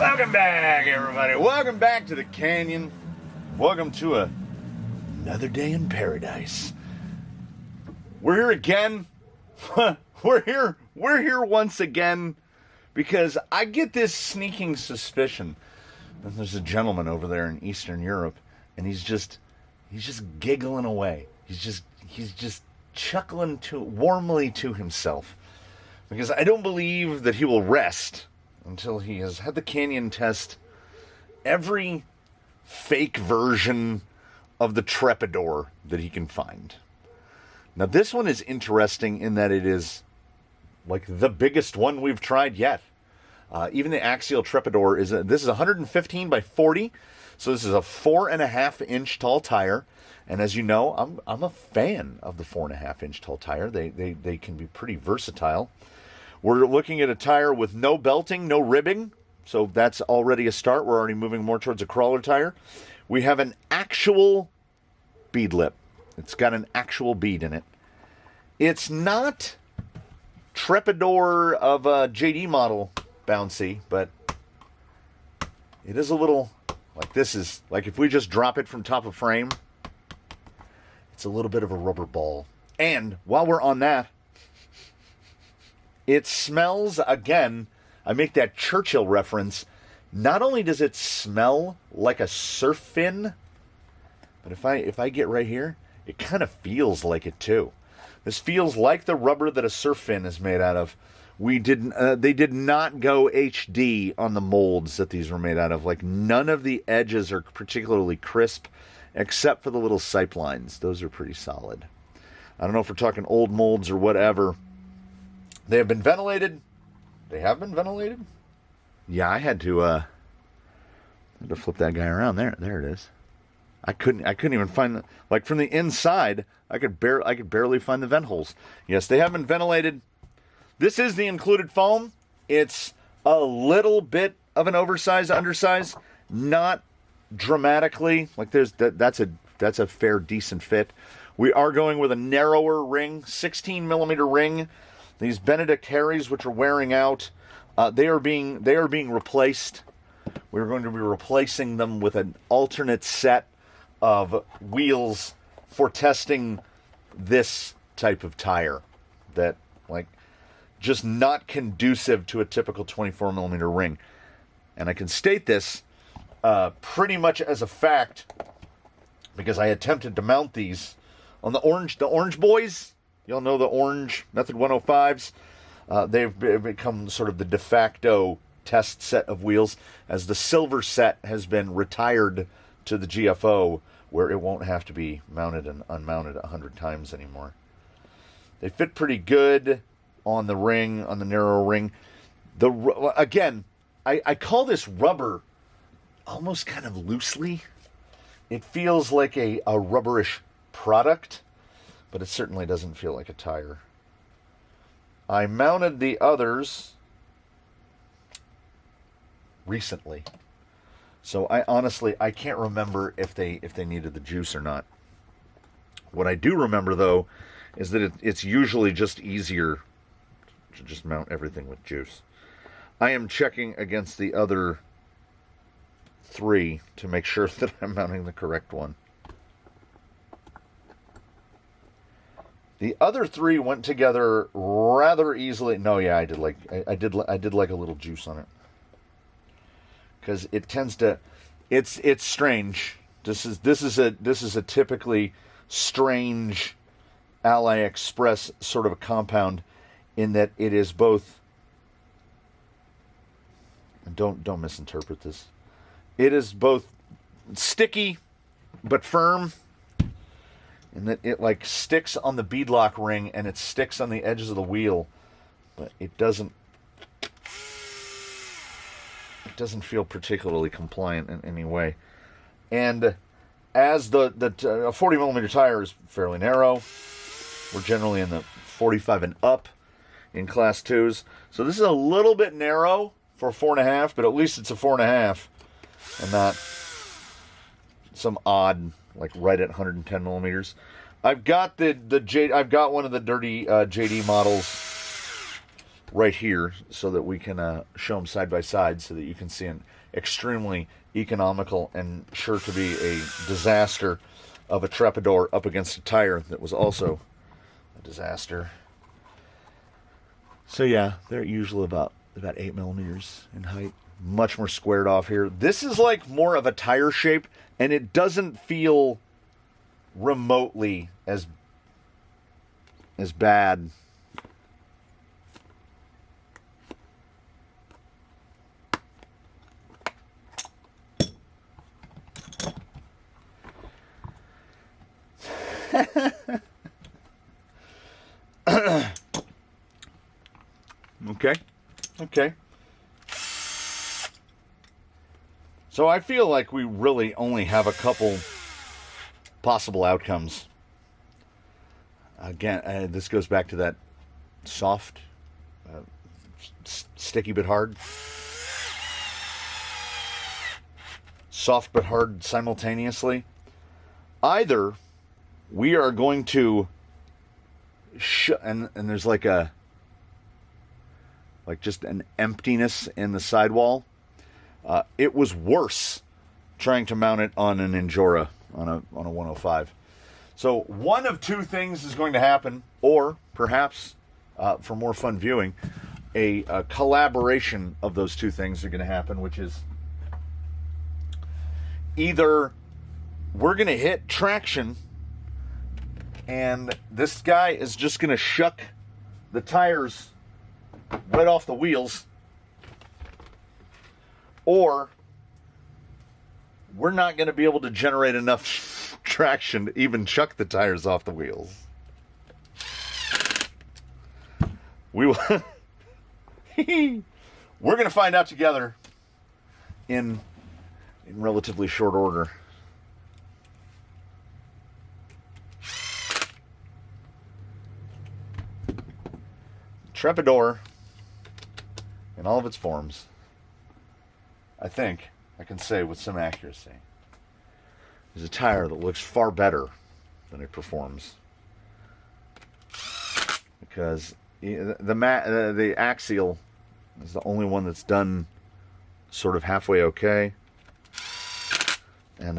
Welcome back, everybody. Welcome back to the canyon. Welcome to another day in paradise. We're here again. We're here once again because I get this sneaking suspicion that there's a gentleman over there in Eastern Europe, and he's just giggling away. He's just chuckling warmly to himself, because I don't believe that he will rest until he has had the canyon test every fake version of the Trepador that he can find. Now, this one is interesting in that it is like the biggest one we've tried yet. Even the axial Trepador this is 115 by 40, so this is a 4.5 inch tall tire. And as you know, I'm a fan of the 4.5 inch tall tire. They can be pretty versatile. We're looking at a tire with no belting, no ribbing, so that's already a start. We're already moving more towards a crawler tire. We have an actual bead lip. It's got an actual bead in it. It's not Trepador of a JD model bouncy, but it is a little like this is like if we just drop it from top of frame, it's a little bit of a rubber ball. And while we're on that, it smells, again, I make that Churchill reference. Not only does it smell like a surf fin, but if I get right here, it kind of feels like it too. This feels like the rubber that a surf fin is made out of. They did not go HD on the molds that these were made out of. Like, none of the edges are particularly crisp, except for the little sipe lines. Those are pretty solid. I don't know if we're talking old molds or whatever. They have been ventilated. They have been ventilated. Yeah, I had to flip that guy around. There it is. I couldn't even find from the inside. I could barely find the vent holes. Yes, they have been ventilated. This is the included foam. It's a little bit of an oversized undersize, not dramatically. Like that's a fair, decent fit. We are going with a narrower ring, 16 millimeter ring. These Benedict Harrys, which are wearing out, they are being replaced. We're going to be replacing them with an alternate set of wheels for testing this type of tire that, like, just not conducive to a typical 24 millimeter ring. And I can state this pretty much as a fact because I attempted to mount these on the orange boys. You'll know the orange Method 105s. They've become sort of the de facto test set of wheels, as the silver set has been retired to the GFO, where it won't have to be mounted and unmounted 100 times anymore. They fit pretty good on the ring, on the narrow ring. Again, I call this rubber almost kind of loosely. It feels like a rubberish product, but it certainly doesn't feel like a tire. I mounted the others recently, so I can't remember if they needed the juice or not. What I do remember, though, is that it's usually just easier to just mount everything with juice. I am checking against the other 3 to make sure that I'm mounting the correct one. The other 3 went together rather easily. No, yeah, I did like a little juice on it, because it tends to. It's strange. This is a typically strange AliExpress sort of a compound, in that it is both. Don't misinterpret this. It is both sticky but firm, in that it like sticks on the beadlock ring and it sticks on the edges of the wheel, but it doesn't feel particularly compliant in any way. And as a 40 millimeter tire is fairly narrow, we're generally in the 45 and up in class 2s. So this is a little bit narrow for 4.5, but at least it's a 4.5 and not some odd, like right at 110 millimeters. I've got one of the dirty JD models right here so that we can show them side by side so that you can see an extremely economical and sure to be a disaster of a Trepador up against a tire that was also a disaster. So yeah, they're usually about 8 millimeters in height. Much more squared off here. This is like more of a tire shape, and it doesn't feel remotely as bad. Okay. So I feel like we really only have a couple possible outcomes. Again, this goes back to that soft, sticky but hard. Soft but hard simultaneously. Either we are going to and there's like just an emptiness in the sidewall. It was worse trying to mount it on an Injora on a 105. So one of two things is going to happen, or perhaps for more fun viewing, a collaboration of those two things are going to happen, which is either we're going to hit traction and this guy is just going to shuck the tires right off the wheels, or we're not going to be able to generate enough traction to even chuck the tires off the wheels. We will we're going to find out together in relatively short order. Trepador, in all of its forms, I think I can say with some accuracy, is a tire that looks far better than it performs. Because the axial is the only one that's done sort of halfway okay. And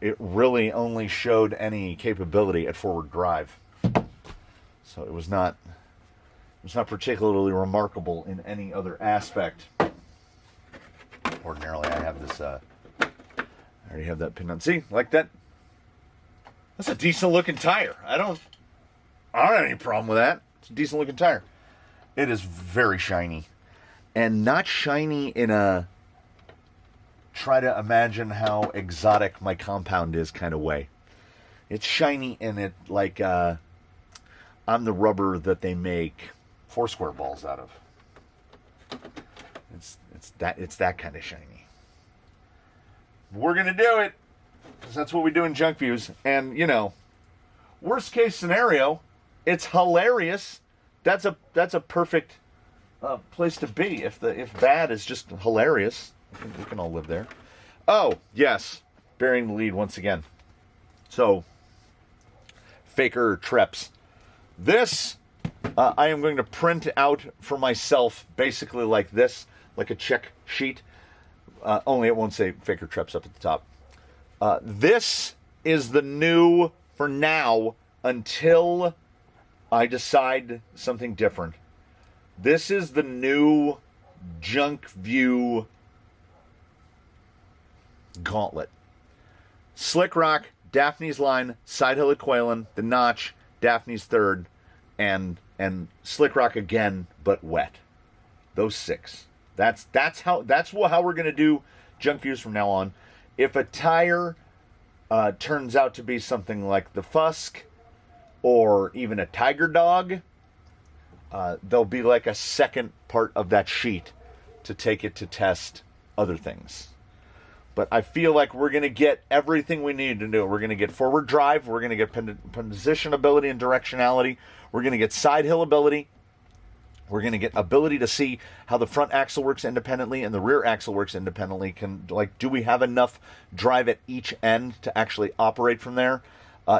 it really only showed any capability at forward drive. So it was not particularly remarkable in any other aspect. Ordinarily, I have this, I already have that pinned on. See, like that? That's a decent looking tire. I don't have any problem with that. It's a decent looking tire. It is very shiny. And not shiny in a try to imagine how exotic my compound is kind of way. It's shiny in it like I'm the rubber that they make Foursquare balls out of. It's that kind of shiny. We're gonna do it, because that's what we do in Junkviews. And worst case scenario, it's hilarious. That's a perfect place to be. If bad is just hilarious, we can all live there. Oh yes, bearing the lead once again. So, FAKER Treps. This I am going to print out for myself, basically like this, like a check sheet. Only it won't say FAKER Treps up at the top. This is the new, for now, until I decide something different. This is the new Junkview gauntlet. Slick Rock, Daphne's line, Side Hill Aqualin, the Notch, Daphne's third, and Slick Rock again, but wet. Those 6. That's how we're gonna do Junkviews from now on. If a tire turns out to be something like the Fusk or even a Tiger Dog, there'll be like a second part of that sheet to take it to test other things. But I feel like we're going to get everything we need to do. We're going to get forward drive. We're going to get position ability and directionality. We're going to get side hill ability. We're going to get ability to see how the front axle works independently and the rear axle works independently. Do we have enough drive at each end to actually operate from there?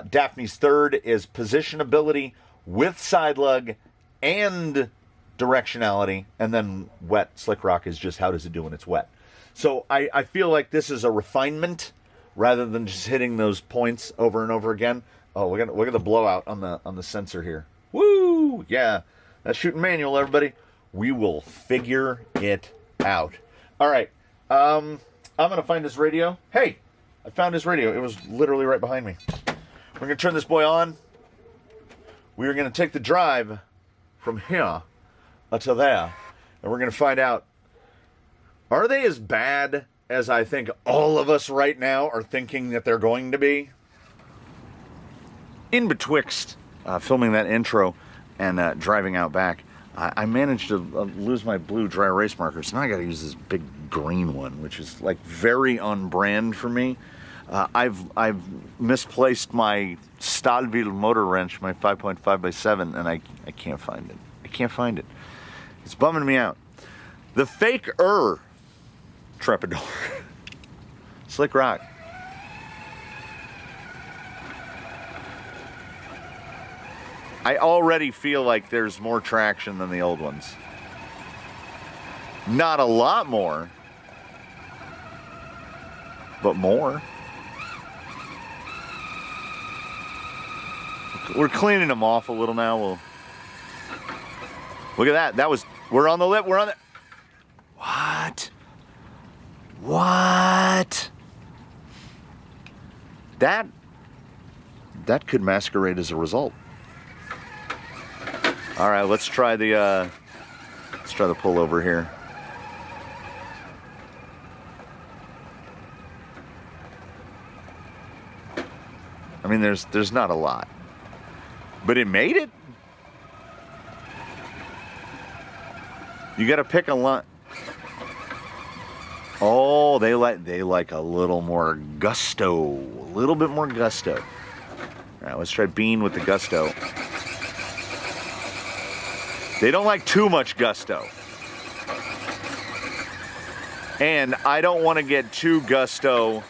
Daphne's third is position ability with side lug and directionality, and then wet slick rock is just how does it do when it's wet. So I feel like this is a refinement rather than just hitting those points over and over again. Oh, look at the blowout on the sensor here. Woo! Yeah, that's shooting manual, everybody. We will figure it out. All right, I'm gonna find this radio. Hey, I found this radio. It was literally right behind me. We're gonna turn this boy on. We are gonna take the drive from here to there, and we're gonna find out, are they as bad as I think all of us right now are thinking that they're going to be? In betwixt filming that intro and driving out back, I managed to lose my blue dry erase marker, so now I got to use this big green one, which is like very on brand for me. I've misplaced my Stahlwheel motor wrench, my 5.5x7, and I can't find it. I can't find it. It's bumming me out. The FAKER Trepador. Slick rock. I already feel like there's more traction than the old ones. Not a lot more, but more. We're cleaning them off a little now. We'll look at that. We're on the lip. We're on the. What? What? That could masquerade as a result. All right, let's try the pullover here. I mean, there's not a lot, but it made it. You got to pick a line. Oh, they like a little more gusto, a little bit more gusto. All right, let's try Bean with the gusto. They don't like too much gusto. And I don't want to get too gusto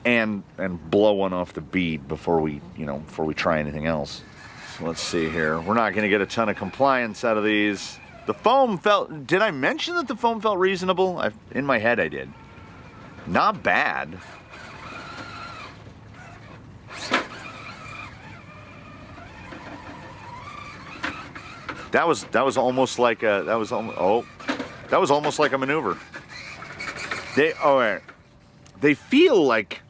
and blow one off the bead before we try anything else. So let's see here. We're not going to get a ton of compliance out of these. The foam felt, did I mention that the foam felt reasonable? In my head I did. Not bad. That was almost like a maneuver. They feel like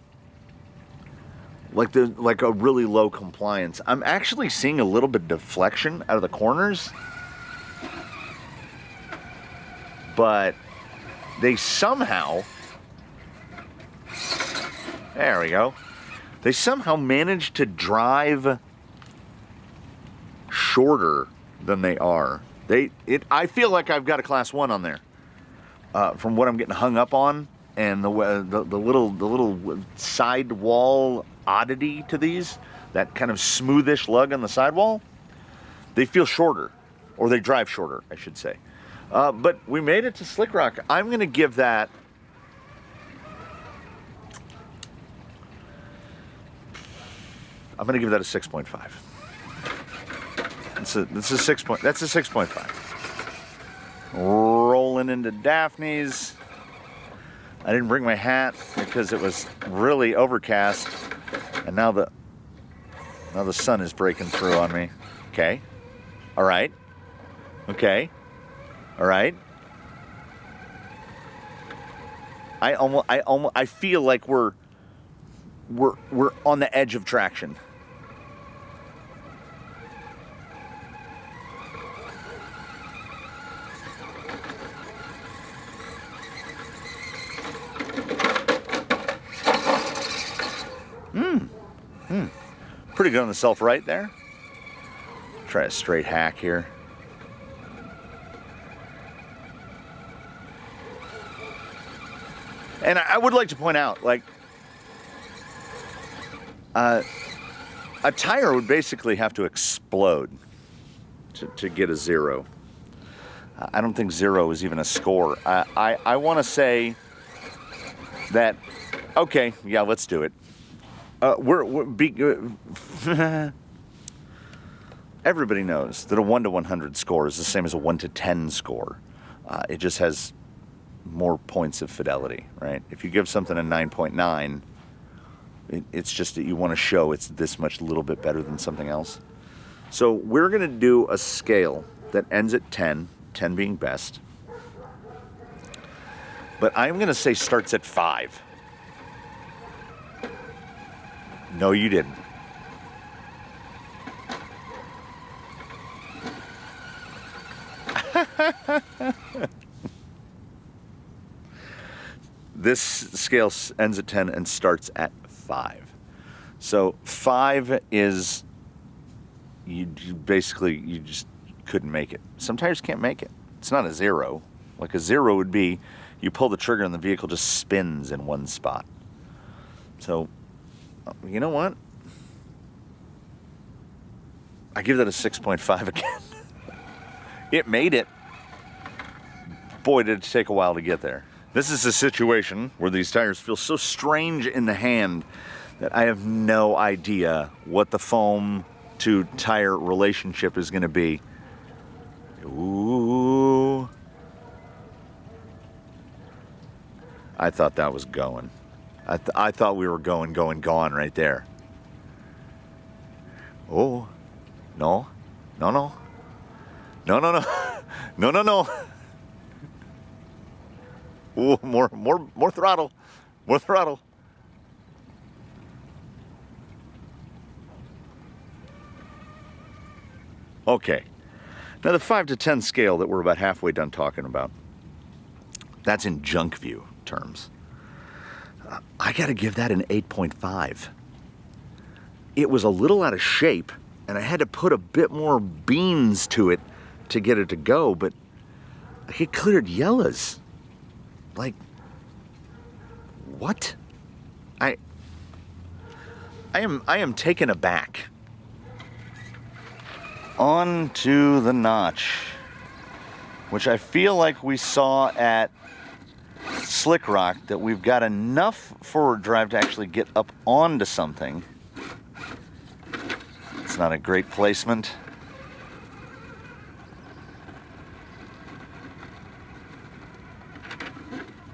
a really low compliance. I'm actually seeing a little bit of deflection out of the corners, but they somehow, there we go. They somehow managed to drive shorter than they are. I feel like I've got a class 1 on there, from what I'm getting hung up on, and the little sidewall oddity to these, that kind of smoothish lug on the sidewall. They feel shorter, or they drive shorter, I should say. But we made it to Slick Rock. I'm gonna give that. I'm gonna give that a 6.5. That's a 6.5. Rolling into Daphne's. I didn't bring my hat because it was really overcast, and now the sun is breaking through on me. Okay, all right. Okay, all right. I feel like we're on the edge of traction. Pretty good on the self-right there. Try a straight hack here. And I would like to point out, like, a tire would basically have to explode to get a 0. I don't think 0 is even a score. I want to say that, okay, yeah, let's do it. everybody knows that a 1 to 100 score is the same as a 1 to 10 score. It just has more points of fidelity, right? If you give something a 9.9, it's just that you want to show it's this much little bit better than something else. So we're going to do a scale that ends at 10, 10 being best. But I'm going to say starts at 5. No, you didn't. This scale ends at 10 and starts at 5. So 5 is, you just couldn't make it. Some tires can't make it. It's not a 0. Like a 0 would be, you pull the trigger and the vehicle just spins in one spot. So, you know what? I give that a 6.5 again. It made it. Boy, did it take a while to get there. This is a situation where these tires feel so strange in the hand that I have no idea what the foam to tire relationship is going to be. Ooh. I thought that was going. I thought we were gone right there. Oh, no, no, no, no, no, no, no, no, no. Ooh, more throttle, more throttle. Okay, now the 5 to 10 scale that we're about halfway done talking about, that's in Junkview terms. I gotta give that an 8.5. It was a little out of shape, and I had to put a bit more beans to it to get it to go, but it cleared yellows. Like, what? I am taken aback. On to the notch, which I feel like we saw at Slick Rock, that we've got enough forward drive to actually get up onto something. It's not a great placement.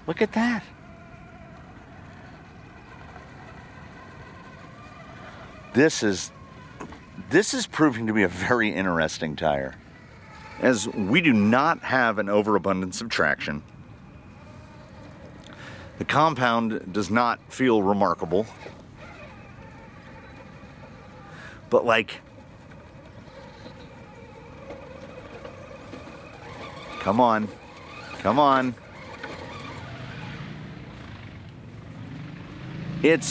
Look at that. This is proving to be a very interesting tire, as we do not have an overabundance of traction. The compound does not feel remarkable, but like, come on, come on. It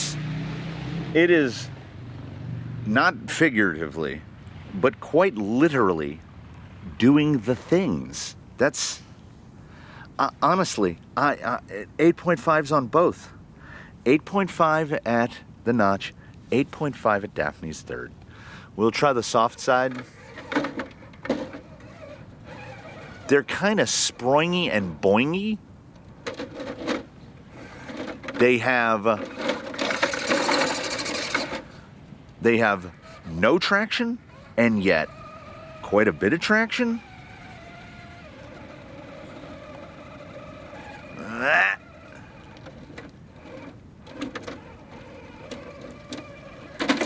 is not figuratively, but quite literally doing the things. That's honestly, 8.5s on both. 8.5 at the notch, 8.5 at Daphne's third. We'll try the soft side. They're kind of springy and boingy. They have no traction, and yet quite a bit of traction.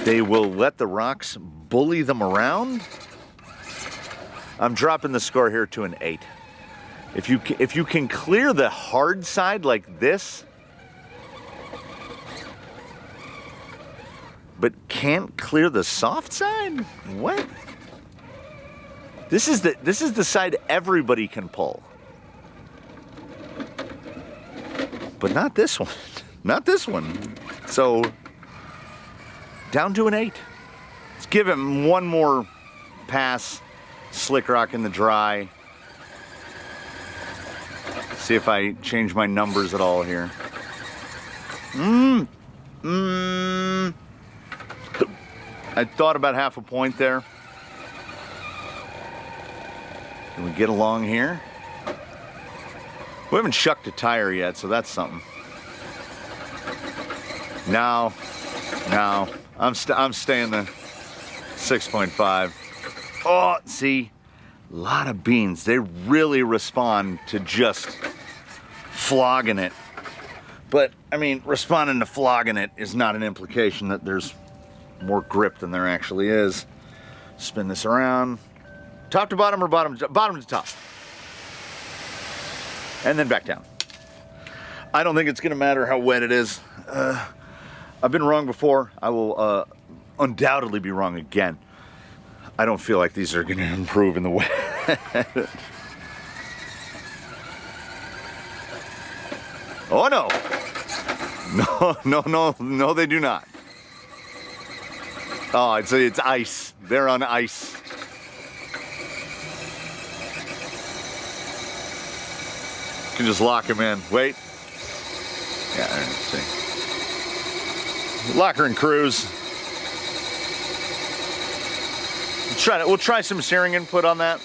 They will let the rocks bully them around. I'm dropping the score here to an 8. If you can clear the hard side like this, but can't clear the soft side? What? This is the side everybody can pull. But not this one. Not this one. So down to an 8. Let's give him one more pass. Slick Rock in the dry. See if I change my numbers at all here. I thought about half a point there. Can we get along here? We haven't shucked a tire yet, so that's something. No, I'm staying the 6.5. Oh, see, a lot of beans. They really respond to just flogging it. But, I mean, responding to flogging it is not an implication that there's more grip than there actually is. Spin this around. Top to bottom or bottom to top. And then back down. I don't think it's going to matter how wet it is. I've been wrong before. I will undoubtedly be wrong again. I don't feel like these are going to improve in the wet. Oh no. No, they do not. Oh, it's ice. They're on ice. You can just lock them in. Wait. Yeah, let's see. Lock her and cruise. We'll try some steering input on that.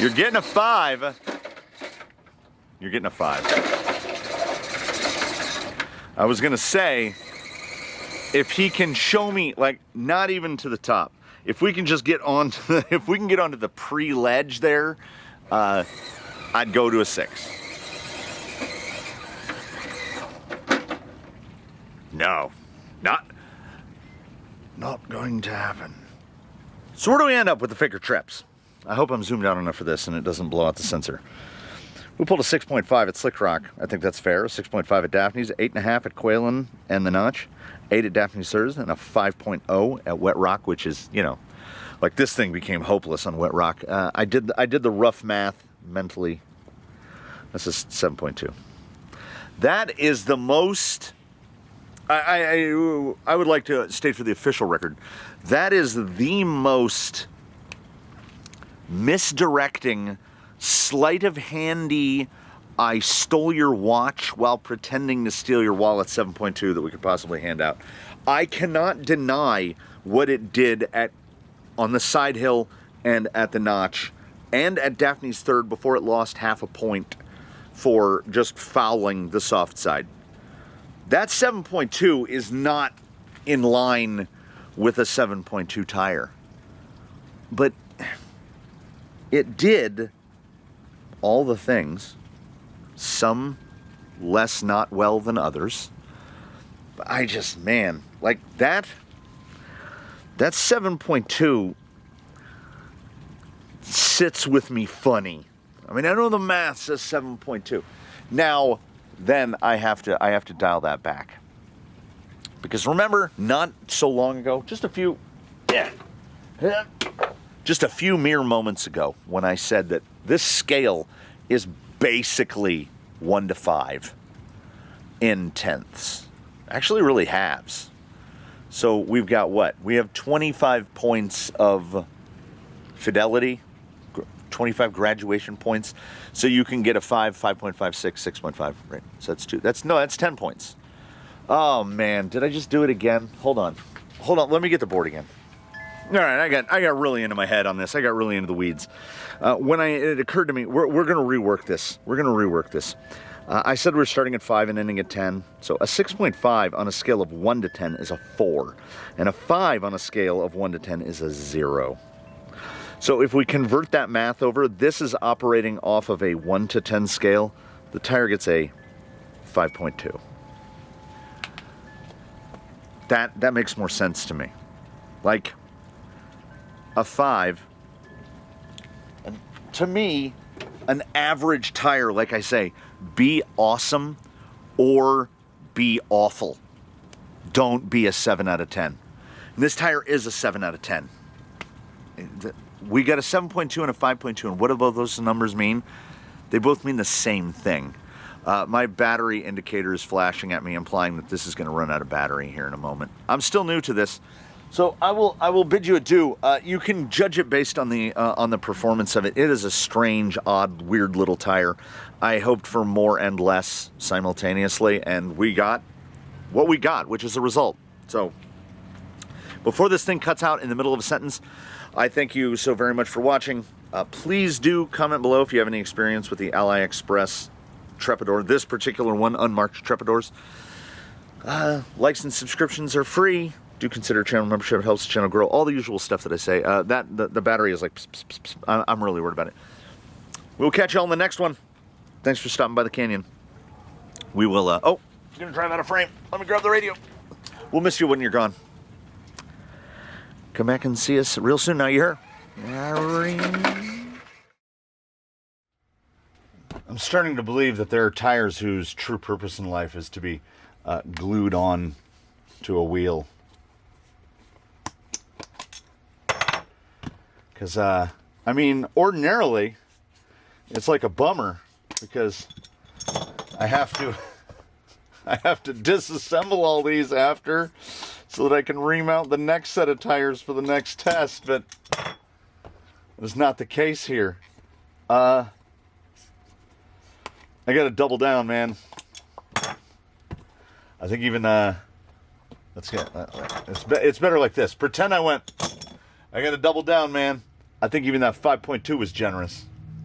You're getting a 5. You're getting a 5. I was gonna say, if he can show me, like, not even to the top, if we can just get onto the, if we can get onto the pre-ledge there, I'd go to a 6. No, not going to happen. So where do we end up with the FAKER Treps? I hope I'm zoomed out enough for this and it doesn't blow out the sensor. We pulled a 6.5 at Slick Rock. I think that's fair. 6.5 at Daphne's, 8.5 at Quailin and the Notch, 8 at Daphne's Sirs, and a 5.0 at Wet Rock, which is, you know, like this thing became hopeless on Wet Rock. I did the rough math mentally. This is 7.2. That is the most. I would like to state for the official record, that is the most misdirecting, sleight of handy, I stole your watch while pretending to steal your wallet 7.2 that we could possibly hand out. I cannot deny what it did on the side hill and at the Notch and at Daphne's Third before it lost half a point for just fouling the soft side. That 7.2 is not in line with a 7.2 tire. But it did all the things, some less not well than others. But I just, man, like that 7.2 sits with me funny. I mean, I know the math says 7.2. Now, then I have to dial that back. Because remember, not so long ago, just a few mere moments ago, when I said that this scale is basically 1 to 5 in tenths. Actually, really halves. So we've got what? We have 25 points of fidelity, 25 graduation points. So you can get a 5, 5.5, 6, 6.5, right? So that's 2. That's 10 points. Oh man, did I just do it again? Hold on, let me get the board again. All right, I got really into my head on this. I got really into the weeds. It occurred to me, we're going to rework this. I said we're starting at 5 and ending at 10. So a 6.5 on a scale of 1 to 10 is a 4. And a 5 on a scale of 1 to 10 is a 0. So if we convert that math over, this is operating off of a 1 to 10 scale. The tire gets a 5.2. That makes more sense to me. Like, a 5, and to me, an average tire, like I say, be awesome or be awful. Don't be a 7 out of 10. And this tire is a 7 out of 10. We got a 7.2 and a 5.2, and what do both those numbers mean? They both mean the same thing. My battery indicator is flashing at me, implying that this is going to run out of battery here in a moment. I'm still new to this. So I will bid you adieu. You can judge it based on the performance of it. It is a strange, odd, weird little tire. I hoped for more and less simultaneously, and we got what we got, which is the result. So before this thing cuts out in the middle of a sentence, I thank you so very much for watching. Please do comment below if you have any experience with the AliExpress Trepador. This particular one, unmarked Trepadors. Likes and subscriptions are free. Do consider channel membership. It helps the channel grow. All the usual stuff that I say. The battery is like pss, pss, pss, pss. I'm really worried about it. We'll catch y'all in the next one. Thanks for stopping by the canyon. We will, oh, it's gonna drive out of frame. Let me grab the radio. We'll miss you when you're gone. Come back and see us real soon. Now you hear? I'm starting to believe that there are tires whose true purpose in life is to be glued on to a wheel. Because, I mean, ordinarily, it's like a bummer because I have to disassemble all these after so that I can remount the next set of tires for the next test, but it's not the case here. I gotta double down, man. I think even, let's get, it's better like this. Pretend I gotta double down, man. I think even that 5.2 was generous.